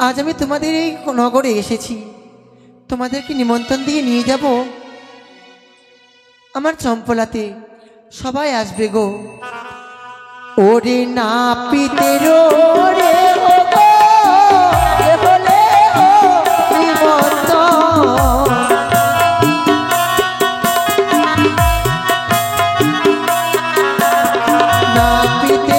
आज आमी तुम्हादेर এই নগরে এসেছি তোমাদেরকে নিমন্ত্রণ দিয়ে নিয়ে যাব আমার চম্পলাতে সবাই আসবে গো ওরে নাপিতে রে ও গো এ বলে ও নিমন্ত্রণ নাপিতে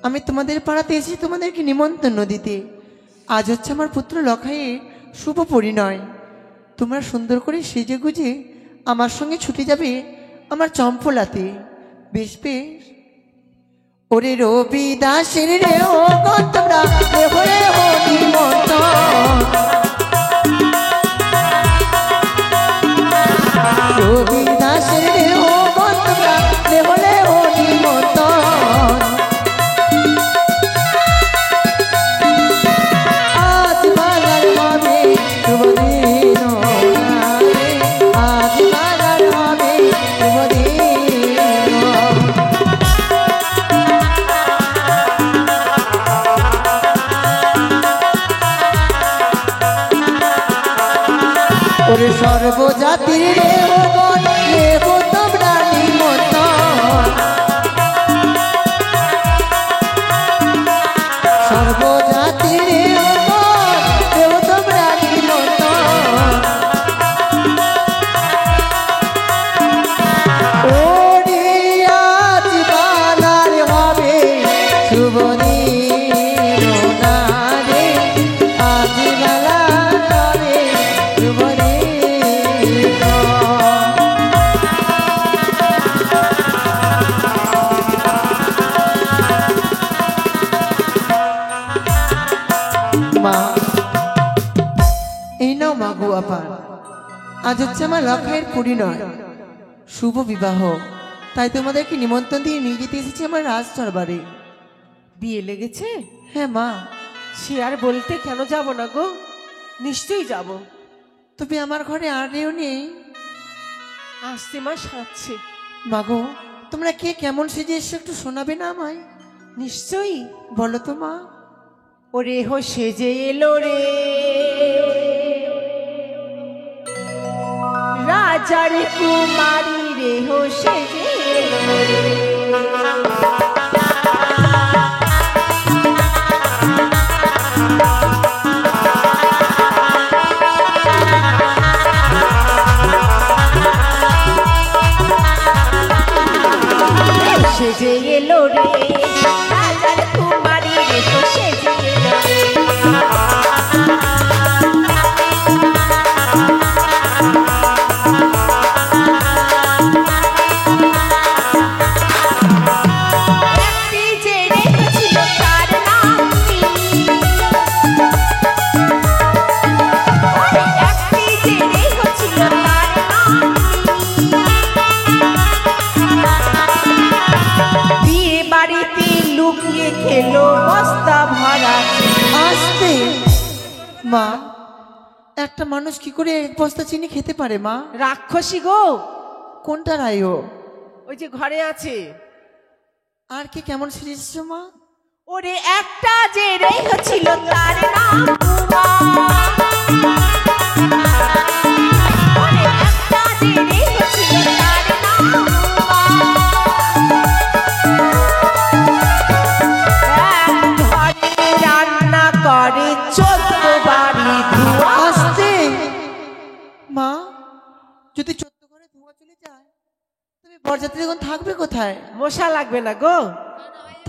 আমি তোমাদের পাড়াতে এসেছি তোমাদেরকে নিমন্ত্রণ দিতে। আজ হচ্ছে আমার পুত্র লখাইয়ের শুভ পরিণয়। তোমরা সুন্দর করে সেজে গুজে আমার সঙ্গে ছুটে যাবে আমার চম্পলাতে। বেশ বেশ। ওরে রবি দাসের রে ও গো তোমরা হয়ে ও নিমন্ত্রণ রবি দাসের রে ও গো তোমরা হলে ও নিমন্ত্রণ সর্বজাতির রে ও গণ লেখো তোমরা নিমন্ত্রণ সর্বজাতির রে ও গণ লেখো তোমরা নিমন্ত্রণ ওরে আজ বালার হবে শুভ দিন না রে দেওয়া পান। আজ হচ্ছে আমার লখাইয়ের পরিণয়, শুভ বিবাহ, তাই তোমাদেরকে নিমন্ত্রণ দিয়ে নিয়ে যেতে এসেছি আমার রাজ দরবারে। বিয়ে লেগেছে? হ্যাঁ মা। সে আর বলতে কেন যাব না গো, নিশ্চয়ই যাব। তবে আমার ঘরে আর কেউ নেই। আসতে মা সাজছে। মা গো, তোমরা কে কেমন সেজে এসে একটু শোনাবে না আমায়? নিশ্চয়ই। বলো তো মা। ওরে হো সেজে এলো রে রাজার কুমারী রে হো সেজে এলো রে। সেজে এলো রে রাজার কুমারী রে হো সেজে এলো রে। একটি যে রেখেছিল তার নাম একটি যে রেখেছিল তার নাম বিয়ে বাড়িতে লুকিয়ে খেলো বস্তা ভরা। আসতে মা, একটা মানুষ কি করে এক বস্তা চিনি খেতে পারে মা? রাক্ষসী গো। কোনটা রায়ও? ওই যে ঘরে আছে। আর কি কেমন সেজেছ মা? ওরে একটা যে রেখেছিল তার নাম উমা। ওরে একটা যে রেখেছিল তার নাম উমা। এক ঘরে রান্না করে 14 বাড়ি ধোঁয়া। আসতে মা, যদি 14 ঘরে ধোঁয়া চলে যায় তবে বরযাত্রী এখন থাকবে কোথায়? মশা লাগবে না গো।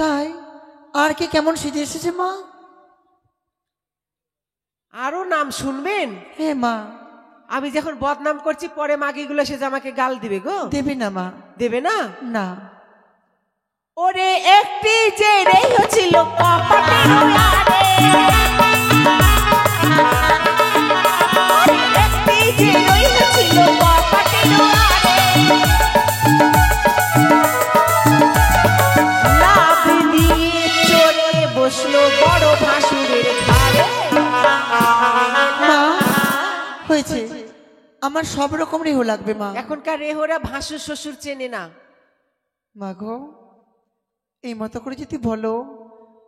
তাই আর কি কেমন সেজে এসেছে মা? আরো নাম শুনবেন? হ্যাঁ মা। আমি যখন বদনাম করছি পরে মাগিগুলো সে যে আমাকে গাল দিবে গো। দেবে না মা। দেবে না? না। ওরে একটি যে রেখেছিল কপাটের ওয়ারে। ওরে একটি যে রেখেছিল কপাটের ওয়ারে। লাভ দিয়ে চড়ে বসলো বড় ভাসুরের ঘাড়ে। মা হয়েছে, আমার সব রকম রেহো লাগবে মা। এখনকার রেহরা ভাসুর শ্বশুর চেনে না। মা গো, এই মতো করে যদি বলো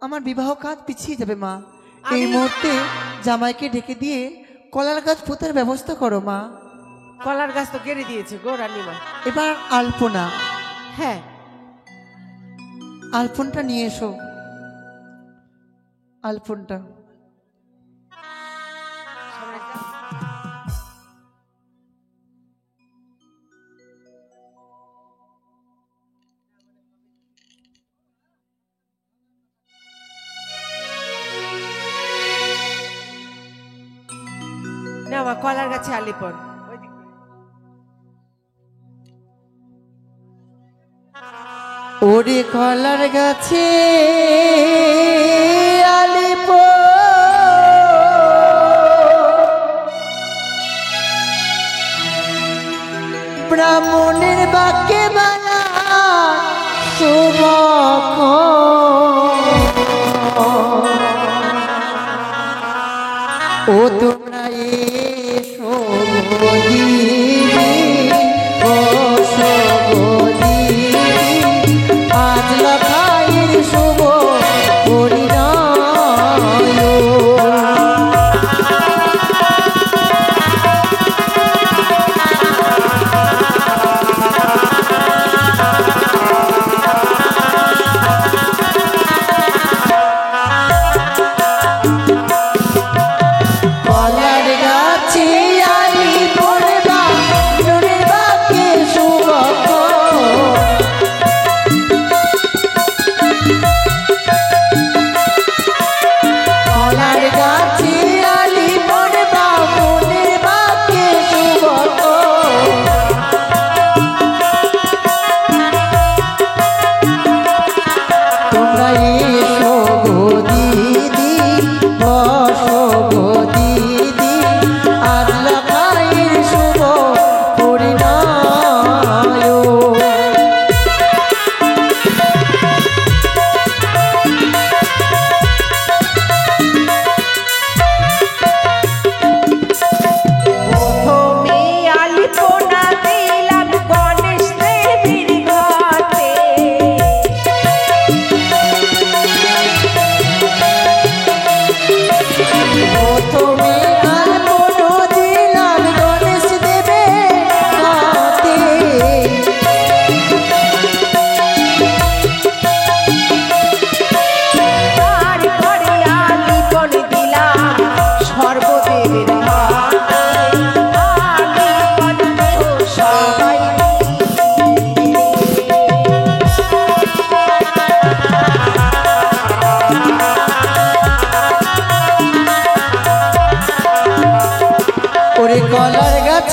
আমার বিবাহ কাজ পিছিয়ে যাবে মা। এই মুহূর্তে জামাইকে ডেকে দিয়ে কলার গাছ পোতার ব্যবস্থা করো মা। কলার গাছ তো কেড়ে দিয়েছে গো রানীমা। এবার আলপনা, হ্যাঁ আলপনটা নিয়ে এসো। আলপনটা না আমার কলার গাছে আলিপন। ওরে কলার গাছে আলিপ ব্রাহ্মণের বাক্যে মালা শুভক ও তোমরা এসো আজ লখাইয়ের শুভ পরিণয়। কলার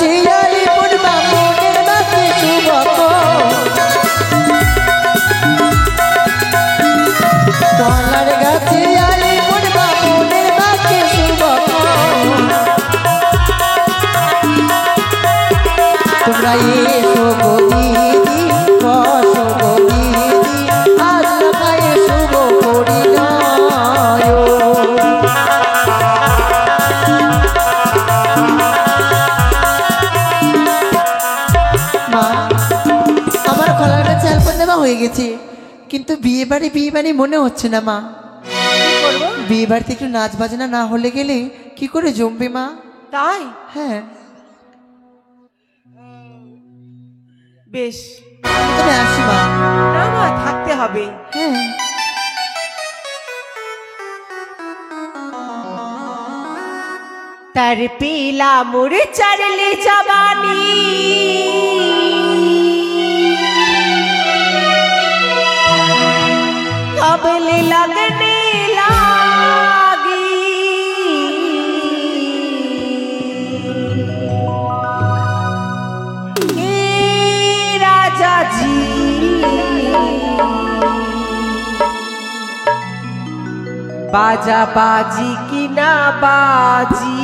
গাছে আলি পূর্বা মনের বাকি শুভক কলার গাছে আলি পূর্বা মনের বাকি শুভক তোমরা এসো গো দিদি বসো গো দিদি আজ লখায় শুভ পরিণয় মা আমার কলার গাছে আলপন দেওয়া হয়ে গেছে কিন্তু বিয়ে বাড়ি মনে হচ্ছে না মা কি করবো? বিয়ে বাড়িতে একটু নাচ বাজনা না হলে গেলে কি করে জমবে মা তাই হ্যাঁ বেশ, তবে আসি মা না মা থাকতে হবে। হ্যাঁ तर पीला मुर चरली जवानी कबल लगने लागी ए राजा जी बाजा बाजी की ना बाजी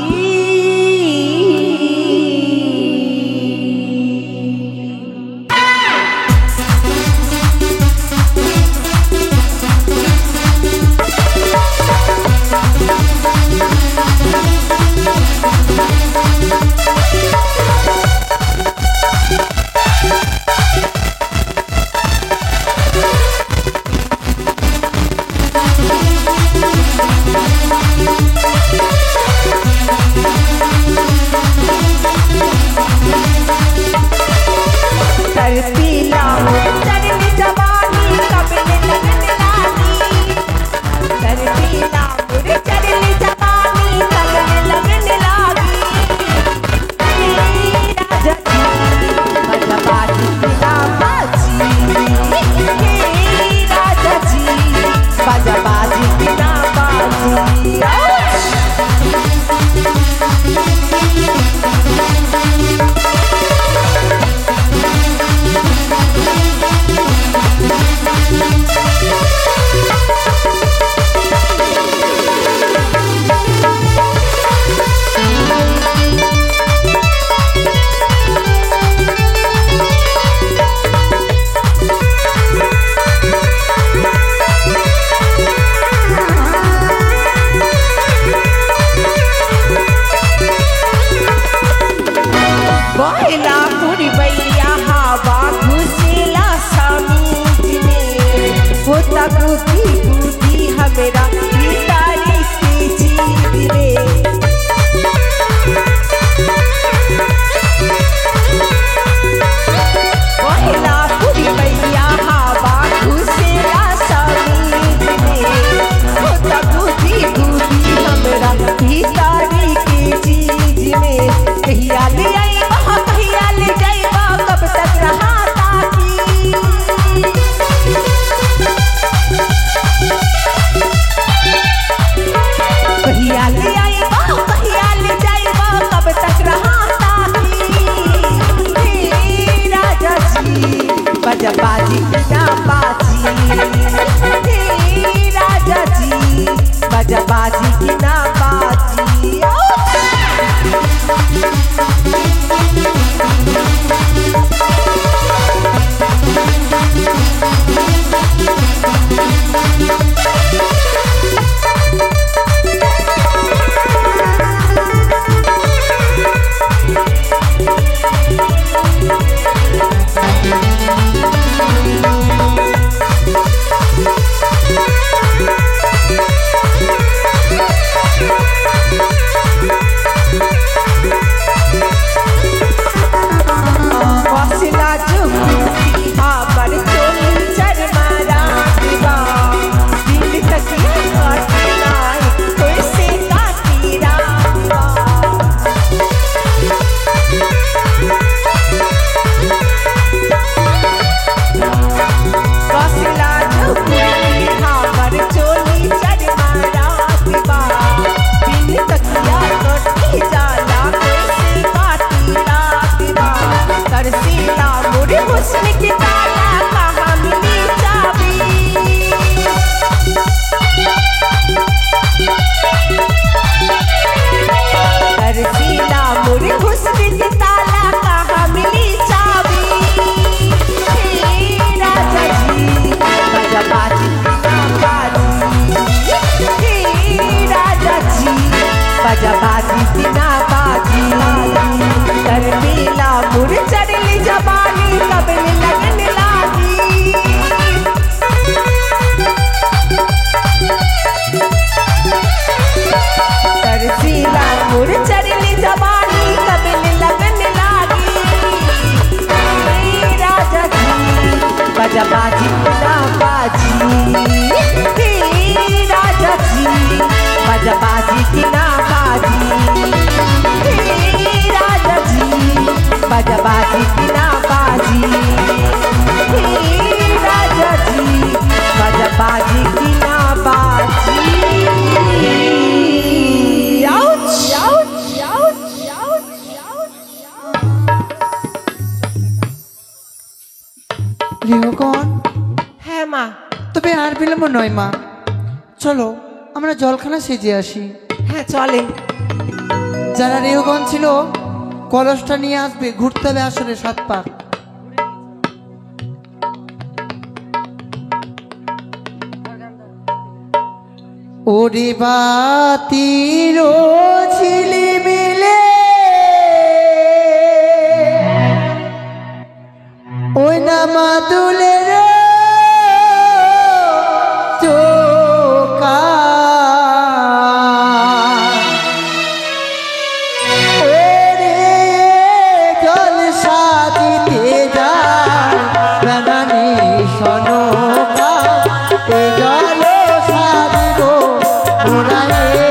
बाजी ना बाजी राजा जी बाजा बाजी की ना बाजी নয় মা, চলো আমরা জলখানা সেজে আসি। হ্যাঁ চলে। যারা রেহগঞ্জ ছিল কলসটা নিয়ে আসবে, ঘুরতে হবে আসলে 7 পাক। ওরে বাতির ঝিলিমিলে ওই না মাদুলের চোকা ওরে জল সাজিতে যায় বেনানি সনকা এ জল সাজিব মোরায়ে।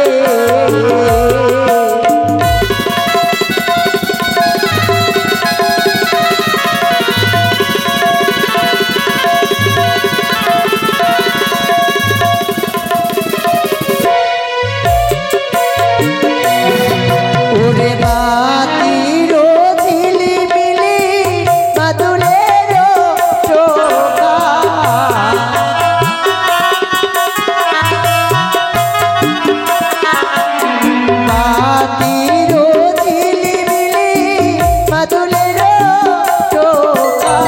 ওরে বাতির ঝিলিমিলি মাদুলের চোকা বাতির ঝিলিমিলি মাদুলের চোকা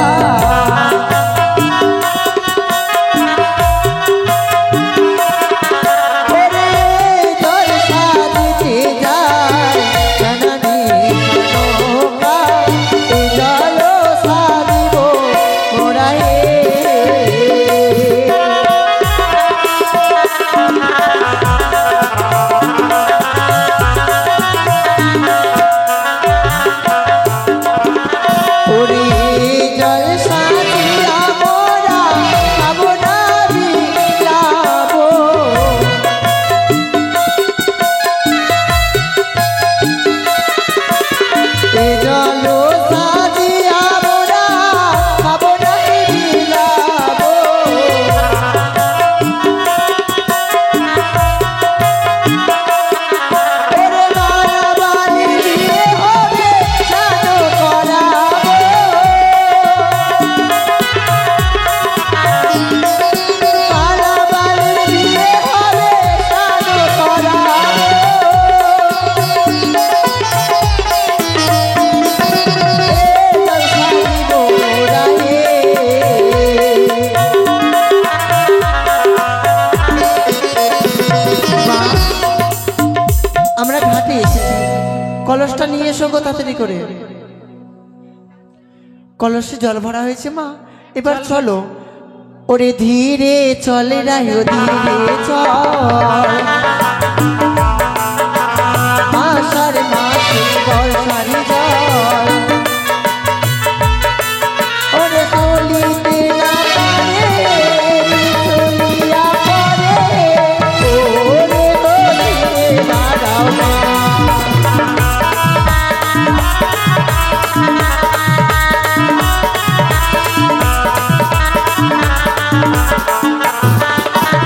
ওরে জল সাজিতে যায় জানানি সনকা এ জল সাজিব মোরায়ে। ওরে জল সাজিয়া মোরা খাবো না বিলাবো এ জল সাজিয়া মোরা খাবো না বিলাবো। ওরে মালাবাড়ি বিয়ে হবে স্নান করাবো মালাবাড়ির বিয়ে হবে স্নান করাবো। জল সাজিব মোরায়ে। মা, আমরা ঘাটে এসেছি, কলসটা নিয়ে এসো গো তাড়াতাড়ি করে। কলসে জল ভরা হয়েছে মা, এবার চলো। ওরে ধীরে চলে রায় ধীরে চল আষাঢ় মাসে বর্ষারি জল ওরে চলিতে না পারে চলিয়া পরে ওরে ধীরে বাড়াও মা।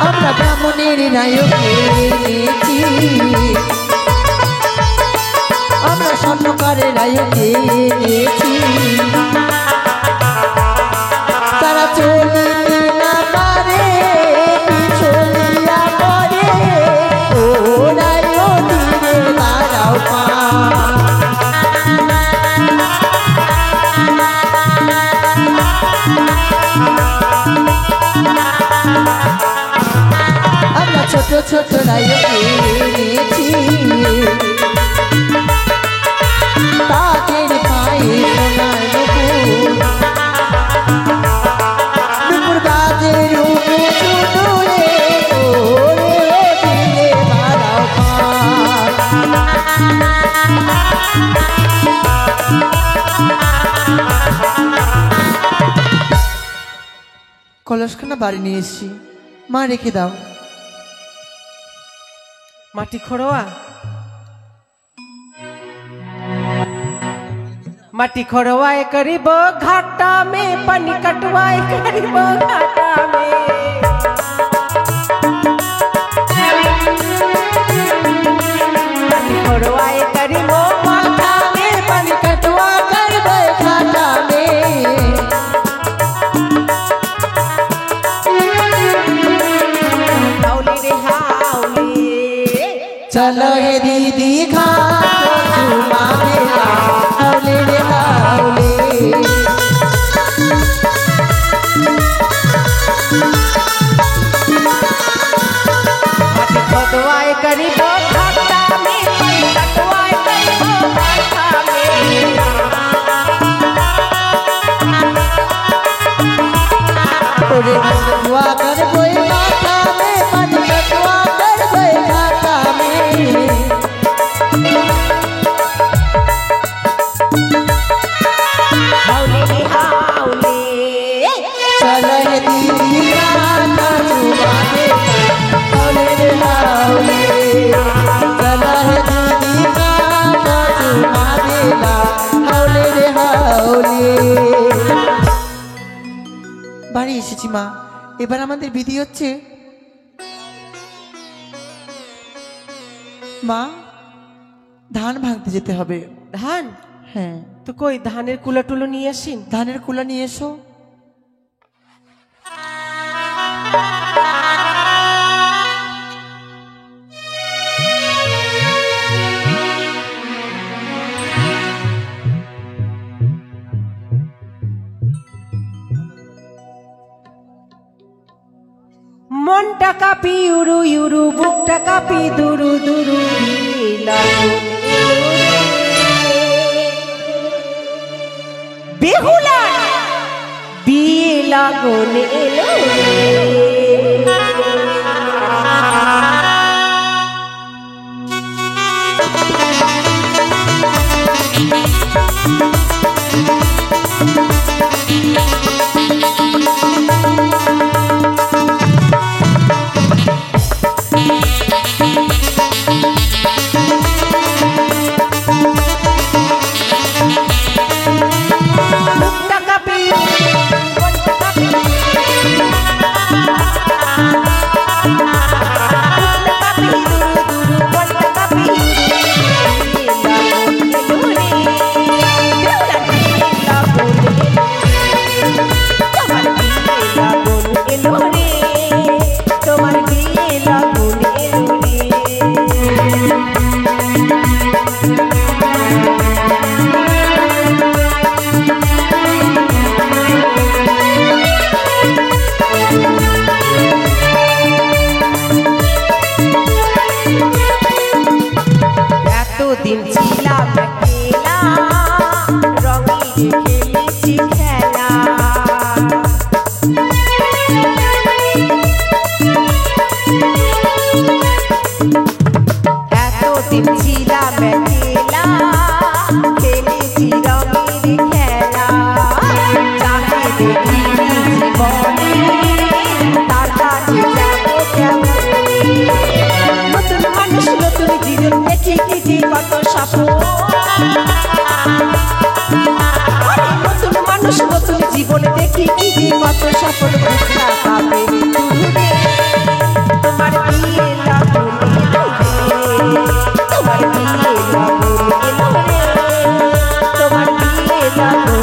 আমরা ব্রাহ্মণের নায়কে এনেছি, আমরা স্বর্ণকারের নায়কে এনেছি। তারা চলিতে না পারে চলিয়া পরে ওরাই ধীরে বাড়াও মা। আমরা ছোট ছোট নায়কে এনেছি, তাদের পায়ে সোনার নুপুর নুপুর বাজে রুমু শুনুরে ওরে ধীরে বাড়াও মা। কলসখানা বাড়ি নিয়ে এসছি, মা রেখে দাও। মাটি খড়োয়া माटी खोरवाए करीब घाटा में पानी कटवाए करीब घाटा में माटी खोरवाए करीब घाटा में पानी कटवा करीब घाटा में चलो हे दीदी घाटो चुमावेला हावले रे हावले कटवाए करीबो घाटा में कटवाए करीबो घाटा में ओरे कटवा कर कोई माथा में मन कटवा कर कोई घाटा में हावले रे हावले चलो हे दीदी घाटो चुमावेला हावले रे हावले चलो हे दीदी घाटो चुमावेला हावले रे हावले বাড়ি এসেছি মা এবার আমাদের বিধি হচ্ছে মা ধান ভাঙতে যেতে হবে ধান হ্যাঁ তো কই ধানের কুলা টুলো নিয়ে আসিন ধানের কুলা নিয়ে এসো মনটা কাঁপি উরু উরু বুকটা কাঁপি দুরু দুরু বেহুলা বিয়ে লাগন এলো দিন ছিলাম একলা রঙে খেলেছি খেলা এতদিন ছিলাম একলা খেলেছি রঙের খেলা যাকে দেখি জীবনে তার কাছে যাবো কেমন নতুন মানুষ নতুন জীবন দেখি কি কত স্বপ্ন নতুন মানুষ নতুন জীবন দেখি কি কত স্বপ্ন পাবে তোমার বিয়ে লাগন তোমার বিয়ে লাগন তোমার বিয়ে লাগন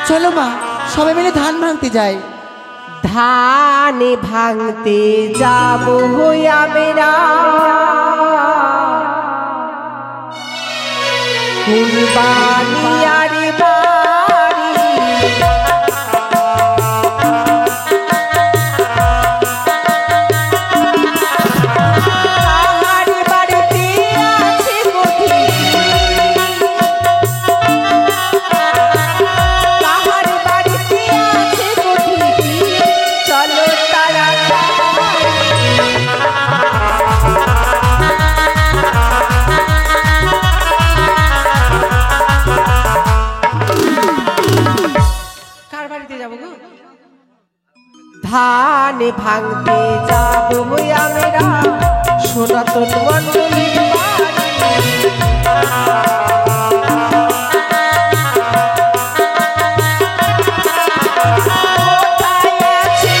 চলো মা সবাই মিলে ধান ভাঙতে যাই ধান ভাঙতে যাব হইয়া মেরা কুরবানি আর বাড়ি কাহার বাড়িতে আছে গধি কাহার বাড়িতে আছে গধি চলো তাড়াতাড়ি কার বাড়িতে যাব গো ধান ভাঙতে যাব আমরা সনাতন মণ্ডলীর কোথায় আছে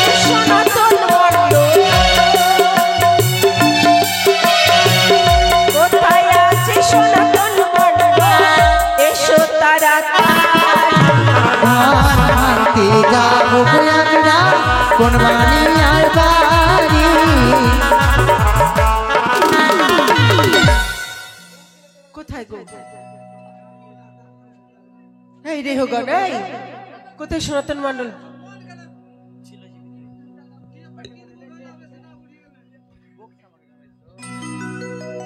বাণী আর বাড়ি। কোথায় গো? এই রে হোগা এই কোথায় সনাতন মণ্ডল?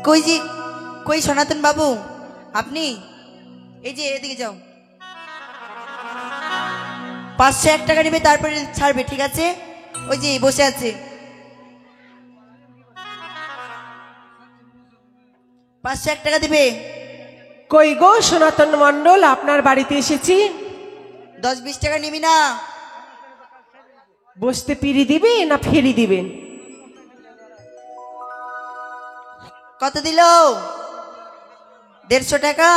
কই জি, কই সনাতন বাবু আপনি? এই যে এদিকে যাও, 501 টাকা নেবে, তারপরে ছাড়বে, ঠিক আছে? ওই যে বসে আছে, 501 টাকা দিবে। কই গো সনাতন মণ্ডল, আপনার বাড়িতে এসেছি। 10-20 টাকা নিবি না? বসতে পিড়ি দিবে না ফেরি দিবেন? কত দিল? 150 টাকা।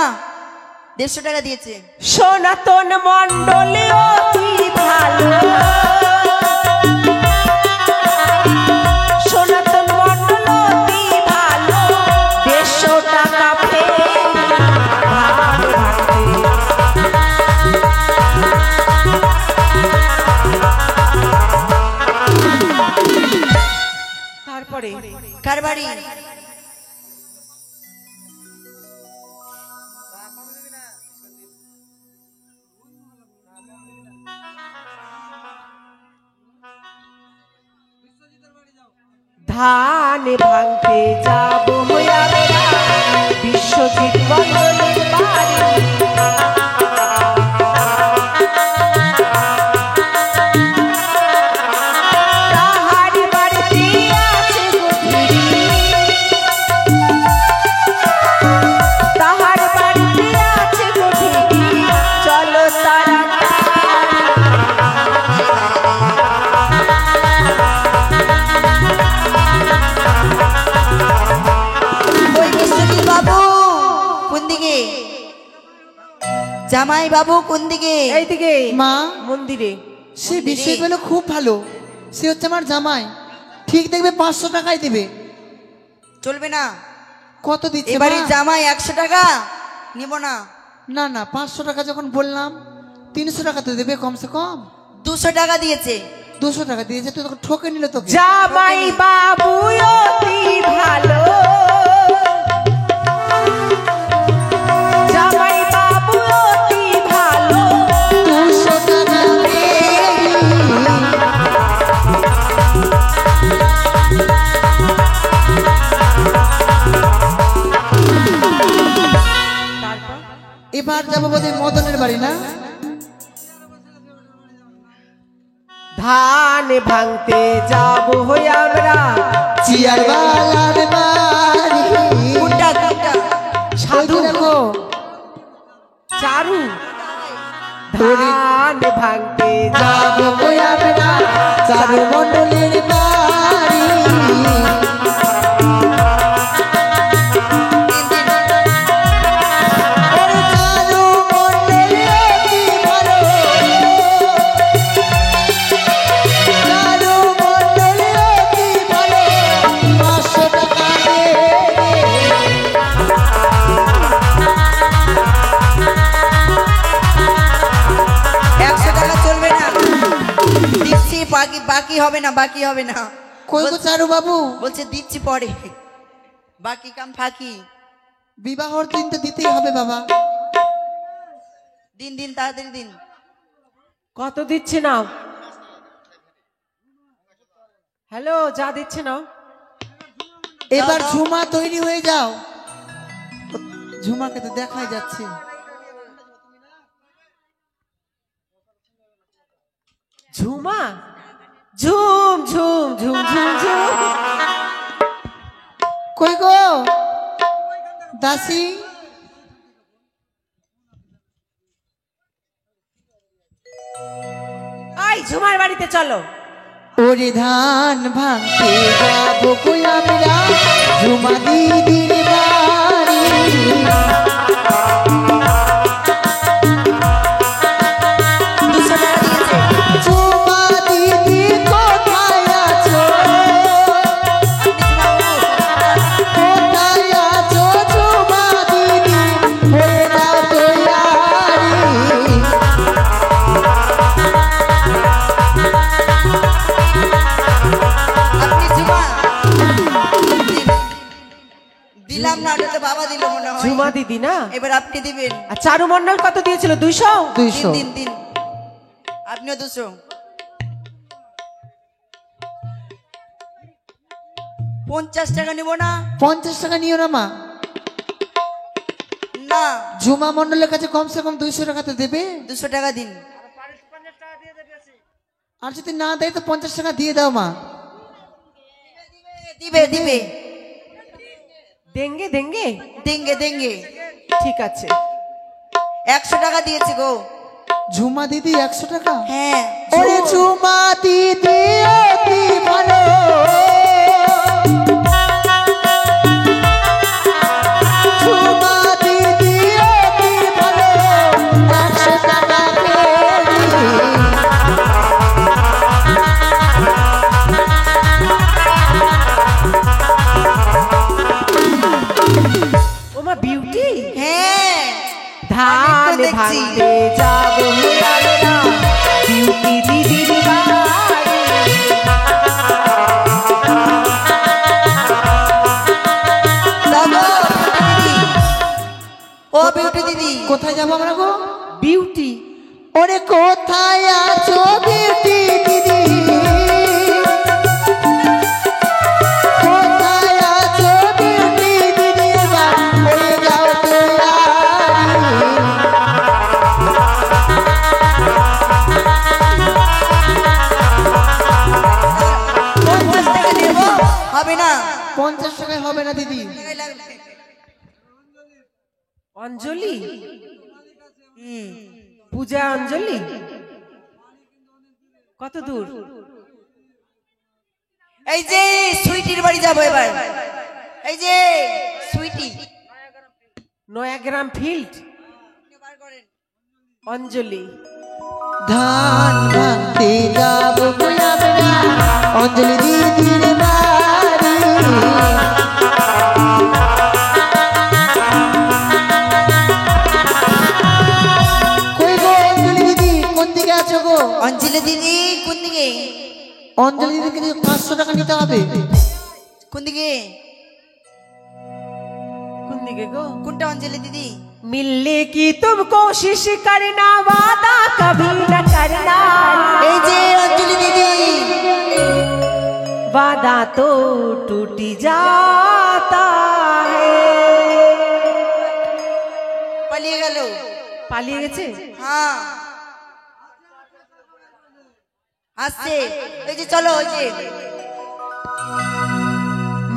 150 টাকা দিয়েছে। সনাতন মণ্ডলে অতি ভালো, সনাতন মণ্ডল অতি ভালো, 150 টাকা ফেরি তারপরে কার বাড়ি? ধান ভাঙতে যাব আমরা বিশ্বজিৎ মণ্ডলের বাড়ি। তাহার বাড়িতে আছে গভীরি, তাহার বাড়িতে আছে গভীরি, চলো তারা ওই বিশ্বজিৎ বাবু কোন দিকে? জামাই বাবু কোন দিকে? এইদিকে মা, মন্দিরে। সে বিষয় গুলো খুব ভালো, সে হচ্ছে আমার জামাই, ঠিক দেখবে 500 টাকাই দিবে। চলবে না? কত দিচ্ছে এবারে মা? জামাই 100 টাকা নিব না। না না, 500 টাকা যখন বললাম 300 টাকা তো দেবে কমসে কম। 200 টাকা দিয়েছে। 200 টাকা দিয়েছে তো, তখন ঠকে নিল তোকে। জামাই বাবু অতি ভালো, জামাই বাবু অতি ভালো, 200 টাকা দেবে। তারপর এবার যাবো বোধহয় মদনের বাড়ি না? ধান ভাঙতে যাব হই আমরা চিয়ার বালার বাড়ি। কোনটা কোনটা? সাধু দেখো চারু। ধান ভাঙতে যাব যাবো কই আমরা চারু মণ্ডলের বাড়ি। ওরে চারু মণ্ডলের কি ভালো, চারু মণ্ডলের কি ভালো, 500 টাকা দেবে। 100 টাকা চলবে না, দিচ্ছি, বাকি বাকি হবে না, বাকি হবে না। কই গো চারু বাবু, বলছে দিচ্ছি পরে, বাকি কাম ফাঁকি। বিবাহর দিন তো দিতেই হবে বাবা। দিন দিন, তাড়াতাড়ি দিন। কত দিচ্ছে নাও? হ্যালো, যা দিচ্ছে নাও। এবার দাও। ঝুমা তৈরি হয়ে যাও, ঝুমাকে তো দেখাই যাচ্ছে। ঝুমা ঝুম ঝুম ঝুম ঝুম ঝুম। কই গো দাসী, আই ঝুমার বাড়িতে চলো। ওরে ধান ভাঙতে যাবো কই আমরা ঝুমা দিদির বাড়ি। 200 টাকা দিয়েছে। ঝুমা দিদি কোথায় আছো, কোথায় আছো ঝুমা দিদি, হয়ে যাও তৈয়ারি। বাবা দিল মনে হয়। ঝুমা দিদি না? এবার আপনি দিবেন। আর চারু মন্ডল কত দিয়েছিল? 200। 200। দিন দিন, আপনিও 200। 50 টাকা নিব না? 50 টাকা নিও না মা। না, ঝুমা মন্ডলের কাছে কমসে কম 200 টাকা তো দেবে। 200 টাকা দিন। আর যদি না দেয় তো 50 টাকা দিয়ে দাও মা। দিবে দিবে, দেঙ্গে দেঙ্গে দেঙ্গে দেঙ্গে। ঠিক আছে। 100 টাকা দিয়েছি গো। ঝুমা দিদি 100 টাকা? হ্যাঁ। ওরে ঝুমা দিদি অতি ভালো, ঝুমা দিদি অতি ভালো, 100 টাকা পেলি। ওমা বিউটি, হ্যাঁ, ধান অনেক তো দেখছি। ভাঙতে যাবো আমরা বিউটি দিদির বাড়ি। দাও গো, দিদি। ও বিউটি দিদি, কোথায় যাবো আমরা গো? বিউটি, ওরে কোথায় আছো বিউটি দিদি, কোথায় আছো বিউটি দিদি, এবার হয়ে যাও তৈয়ারি। 50 টাকা দেব, হবে না? 50 টাকায় হবে না দিদি। অঞ্জলি, হুম, পূজা অঞ্জলি কত দূর? এই যে সুইটির বাড়ি যাবো এবার। এই যে সুইটি, নয়াগ্রাম ফিল্ড। অঞ্জলি, ধান ভাঙতে যাবো কই আমরা অঞ্জলি দিদির বাড়ি। কই গো অঞ্জলি দিদি, কোন দিকে আছো গো? অঞ্জলি দিদি কোন দিকে? অঞ্জলি দিদিকে 500 টাকা নিতে হবে। কোন দিকে? কোন দিকে গো? কোনটা অঞ্জলি দিদি? मिलने की तुम कोशिश करना, वादा कभी न करना। এই যে অঞ্জলি দিদি, वादा तो टूट जाता है। পালিয়ে গেল। পালিয়ে গেছে? হ্যাঁ, আসছে। এই যে চলো, ওই যে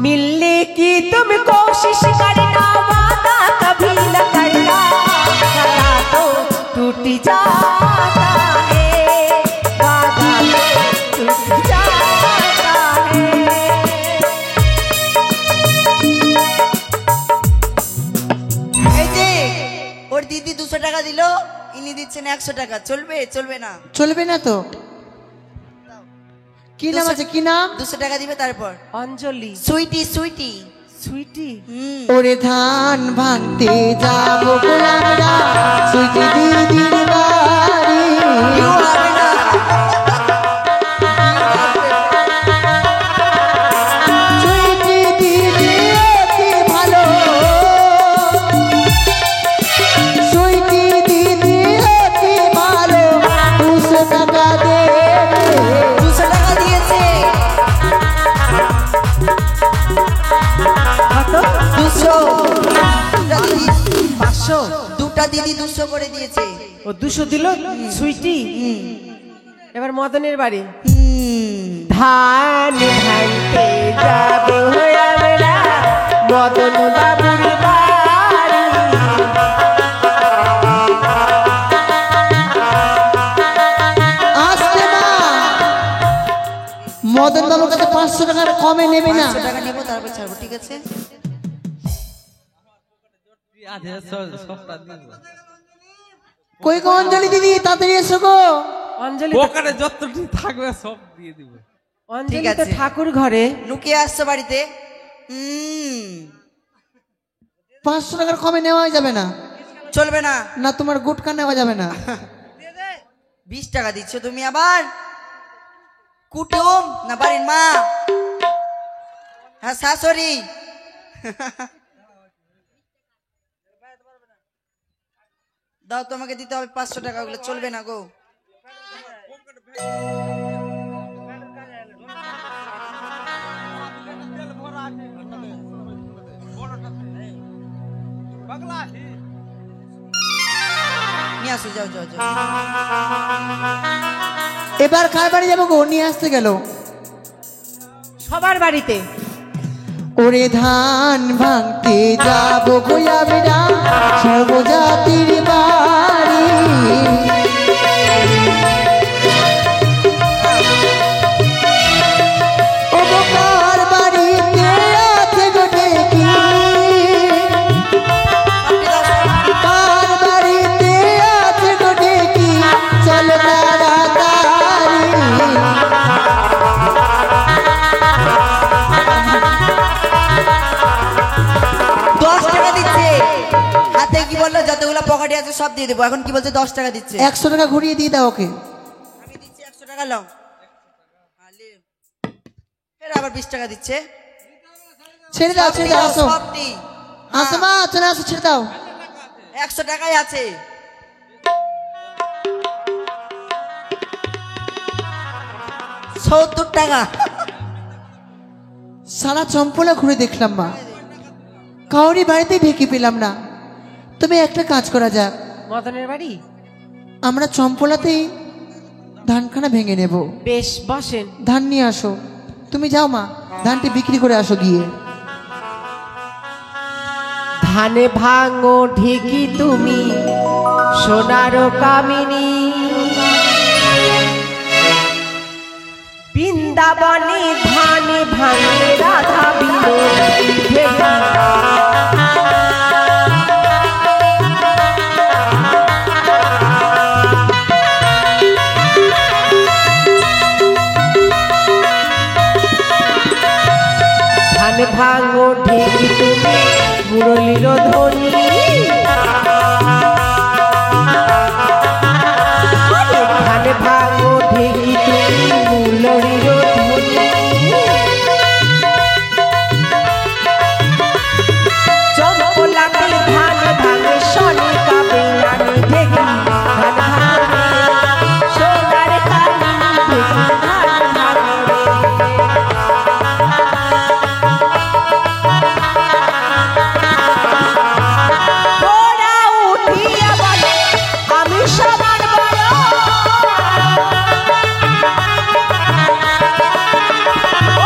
मिलने की तुम कोशिश करना, वादा कभी न करना, वादा तो टूट जाता है, वादा तो टूट जाता है। এই যে ওর দিদি 200 টাকা দিল, ইনি দিচ্ছেন 100 টাকা। চলবে? চলবে না। চলবে না তো? কি নাম আছে, কি নাম? 200 টাকা দিবে তারপর। অঞ্জলি, সুইটি, সুইটি। সুইটি, হুম, ওরে ধান ভাঙতে যাবো গো আমরা সুইটি দিদির বাড়ি। কেউ হবে না। সুইটি দিদি অতি ভালো, সুইটি দিদি অতি ভালো, 200 টাকা দেবে। 200 টাকা দিয়েছে। কত? 200। দুটা দিদি, 500। দুটা দিদি 200 করে দিয়েছে। ও 200 দিল সুইটি। এবার মদনের বাড়ি। ধান ভাঙতে যাবো আমরা মদন বাবুর বাড়ি। আসতে মা, মদন বাবুর কাছে 500 টাকার কমে নেবে না। 500 টাকা নেবো, তারপর ছাড়বো, ঠিক আছে? কই গো অঞ্জলি দিদি, তাড়াতাড়ি এসো গো। অঞ্জলি, ওখানে যতটি থাকবে সব দিয়ে দিব। অঞ্জলি ঠিক তো আছে। ঠাকুর ঘরে। লুকিয়ে আসছো বাড়িতে। 500 টাকার কমে নেওয়া যাবে না। চলবে না। না তোমার গুটকা নেওয়া যাবে না। 20 টাকা দিচ্ছ তুমি আবার। কুটুম না বাড়ির মা? হ্যাঁ, শাশুড়ি। দাও, তোমাকে দিতে হবে 500 টাকা, ওগুলো চলবে না গো। নিয়ে আসো, যাও যাও যাও। এবার কার বাড়ি যাবো গো? নিয়ে আসতে গেল। সবার বাড়িতে। ওরে ধান ভাঙতে যাবো গো আমরা সর্বজাতির বাড়ি। ও গো কার বাড়িতে আছে গো ঢেকি? কার বাড়িতে আছে গো ঢেকি? চলো তাড়াতাড়ি। 10 টাকা দিচ্ছে। হাতে কি বললো? যতগুলো পকেটে আছে সব দিয়ে দেবো। এখন কি বলছে? 10 টাকা দিচ্ছে। 100 টাকা ঘুরিয়ে দিয়ে দাও ওকে। আমি দিচ্ছি 100 টাকা, লাও। আলে, এর আবার 20 টাকা দিচ্ছে। ছেড়ে দাও, ছেড়ে দাও, আসো সবটি। আসো মা, চলে আসো, ছেড়ে দাও। 100 টাকাই আছে। সত্তর টাকা। সারা চম্পলা ঘুরে দেখলাম মা, কাউরি বাড়িতে ঢেকে পেলাম না। তবে একটা কাজ করা যাক, মদনের বাড়ি? আমরা চম্পলাতেই ধানখানা ভেঙে নেব। বেশ, বসেন। ধান নিয়ে আসো। তুমি যাও মা, ধানটি বিক্রি করে আসো গিয়ে। ধানে ভাঙো ঢেকি তুমি সোনার কামিনী, বৃন্দাবনে ধানে ভাঙে রাধা বিনোদিনী ঢেকি। ধানে ভাঙো ঢেকি তুমি মুরলীর ধ্বনি, ধানে ভাঙো ঢেকি তুমি মুরলীর ধ্বনি। চম্পলাতে ধান ভাঙে শনি কাবে রানী ঢেকি, ধান ভাঙে সোনার কামিনী ঢেকি, ধান ভাঙে। ঘোড়া উঠিয়া বলে আমি সবার বড়,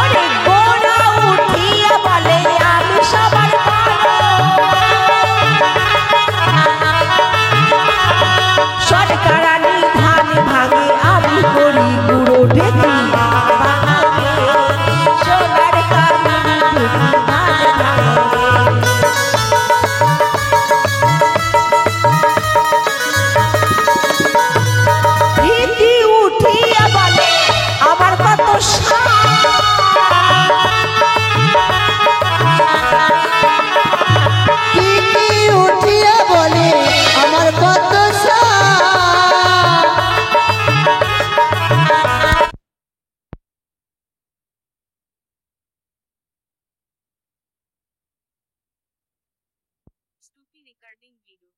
ওরে ঘোড়া উঠিয়া বলে আমি সবার বড়। সরকারানি ধান ভাঙে আমি করি গুঁড়ো ঢেকি, সোনার কামিনী ঢেকি, ধান ভাঙে। ঢেকি উঠিয়া বলে আমার কত কি উঠিয়া বলে আমার কত Stupi Recording Video.